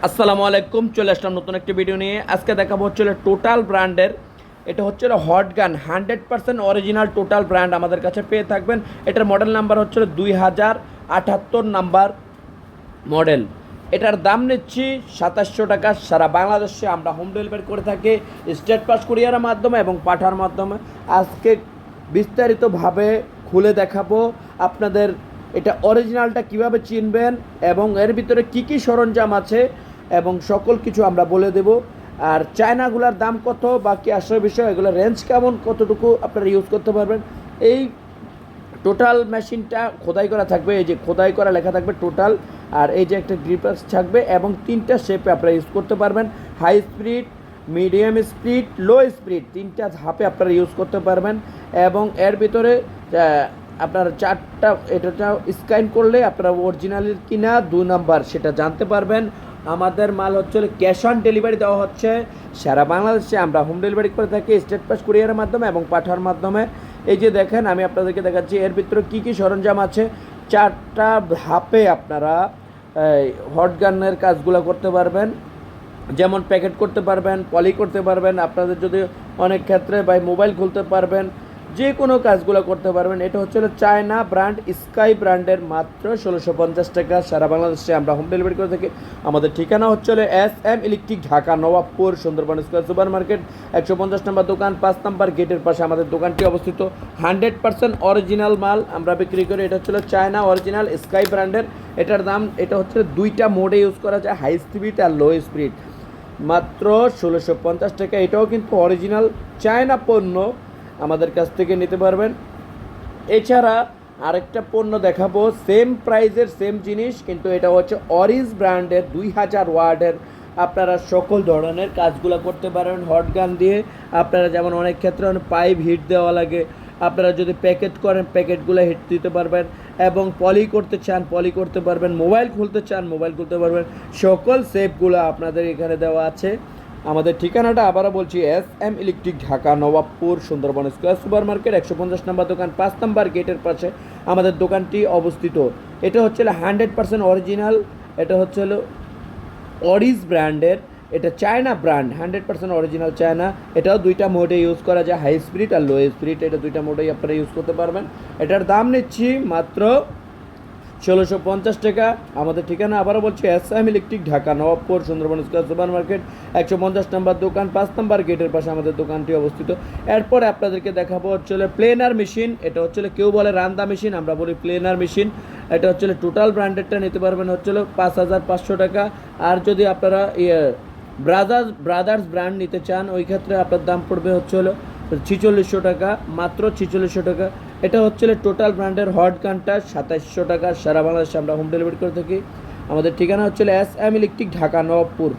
আসসালামু আলাইকুম, চলে আসলাম নতুন একটি ভিডিও নিয়ে। আজকে দেখাবো হচ্ছে টোটাল ব্র্যান্ডের, এটা হচ্ছে hot gun 100% original total brand আমাদের কাছে পেয়ে থাকবেন। এটার মডেল নাম্বার হচ্ছে 2078 নাম্বার মডেল। এটার দাম নিচ্ছি 2700 টাকা। সারা বাংলাদেশে আমরা হোম ডেলিভারি করে থাকি স্টেট পাস কুরিয়ারের মাধ্যমে এবং পাঠার মাধ্যমে। আজকে বিস্তারিতভাবে খুলে দেখাবো আপনাদের এটা অরিজিনালটা কিভাবে চিনবেন এবং এর ভিতরে কি কি সরঞ্জাম আছে এবং সকল কিছু আমরা বলে দেব। আর চায়নাগুলোর দাম কত, বাকি আসল বিষয়, এগুলো রেঞ্জ কেমন, কতটুকু আপনারা ইউজ করতে পারবেন। এই টোটাল মেশিনটা খোদাই করা থাকবে, এই যে খোদাই করা লেখা থাকবে টোটাল, আর এই যে একটা গ্রিপার্স থাকবে এবং 3টা শেপে আপনারা ইউজ করতে পারবেন। High speed, medium speed, low speed, 3টা ধাপে আপনারা ইউজ করতে পারবেন। এবং এর ভিতরে আপনার 4টা এটা স্ক্যান করলে আপনারা অরিজিনালের কিনা 2 নাম্বার সেটা জানতে পারবেন। আমাদের মাল হচ্ছে ক্যাশ অন ডেলিভারি দেওয়া হচ্ছে সারা বাংলাদেশে। আমরা হোম ডেলিভারি করে থাকি স্টেট পাস কুরিয়ারের মাধ্যমে এবং পাঠার মাধ্যমে। এই যে দেখেন, আমি আপনাদেরকে দেখাচ্ছি এর ভিতরে কী কী সরঞ্জাম আছে। 4টা ধাপে আপনারা হট গানের কাজগুলো করতে পারবেন, যেমন প্যাকেট করতে পারবেন, পলি করতে পারবেন, আপনাদের যদি অনেক ক্ষেত্রে বা মোবাইল খুলতে পারবেন, যে কোনো কাজগুলো করতে পারবেন। এটা হচ্ছে চায়না ব্র্যান্ড স্কাই ব্র্যান্ডের, মাত্র 1650 টাকা। সারা বাংলাদেশে আমরা হোম ডেলিভারি করে থাকি। আমাদের ঠিকানা হচ্ছে SM electric, Dhaka Nawabpur, Sundarban square super market, 150 নম্বর দোকান, 5 নম্বর গেটের পাশে আমাদের দোকানটি অবস্থিত। 100% অরিজিনাল মাল আমরা বিক্রি করি। এটা হচ্ছে চায়না অরিজিনাল স্কাই ব্র্যান্ডের। এটার দাম, এটা হচ্ছে 2টা মোডে ইউজ করা যায়, হাই স্পিড আর লো স্পিড, মাত্র 1650 টাকা। এটাও কিন্তু অরিজিনাল চায়না পণ্য, আমাদের কাছ থেকে নিতে পারবেন। এছাড়া আরেকটা পণ্য দেখাবো, সেম প্রাইজের সেম জিনিস, কিন্তু এটা হচ্ছে অরিজ ব্র্যান্ডের 2000 ওয়াটের। আপনারা সকল ধরনের কাজগুলো করতে পারেন হট গান দিয়ে। আপনারা যেমন অনেক ক্ষেত্রে পাইপ হিট দেওয়া লাগে, আপনারা যদি প্যাকেট করেন প্যাকেটগুলো হিট দিতে পারবেন, এবং পলি করতে চান পলি করতে পারবেন, মোবাইল খুলতে চান মোবাইল খুলতে পারবেন। সকল শেপগুলো আপনাদের এখানে দেওয়া আছে। আমাদের ঠিকানাটা আবারও বলছি, SM electric, Dhaka Nawabpur, Sundarban square super market, 150 নম্বর দোকান, 5 নম্বর গেটের পাশে আমাদের দোকানটি অবস্থিত। এটা হচ্ছে 100% অরিজিনাল, এটা হচ্ছে অরিজ ব্র্যান্ডের, এটা চায়না ব্র্যান্ড, 100% অরিজিনাল চায়না। এটাও 2টা মোডে ইউজ করা যায়, হাই স্পিড আর লো স্পিড, এটা 2টা মোডেই আপনারা ইউজ করতে পারবেন। এটার দাম নিচ্ছি মাত্র 1650 টাকা। আমাদের ঠিকানা আবারও বলছি, SM electric, Dhaka Nawabpur, Sundarban square super market, 150 নম্বর দোকান, 5 নম্বর গেটের পাশে আমাদের দোকানটি অবস্থিত। এরপরে আপনাদেরকে দেখাবো হচ্ছে প্লেনার মেশিন। এটা হচ্ছে কেউ বলে রান্দা মেশিন, আমরা বলি প্লেনার মেশিন। এটা হচ্ছে টোটাল ব্র্যান্ডেডটা নিতে পারবেন হচ্ছে 5500 টাকা। আর যদি আপনারা ব্রাদার্স ব্র্যান্ড নিতে চান, ওই ক্ষেত্রে আপনার দাম পড়বে হচ্ছে 4600 টাকা, মাত্র 4600 টাকা। এটা হচ্ছে টোটাল ব্র্যান্ডের হট গানটা 2700 টাকা। সারা বাংলাদেশে আমরা হোম ডেলিভারি করে থাকি। আমাদের ঠিকানা হচ্ছে SM ইলেকট্রিক, ঢাকা নবাবপুর।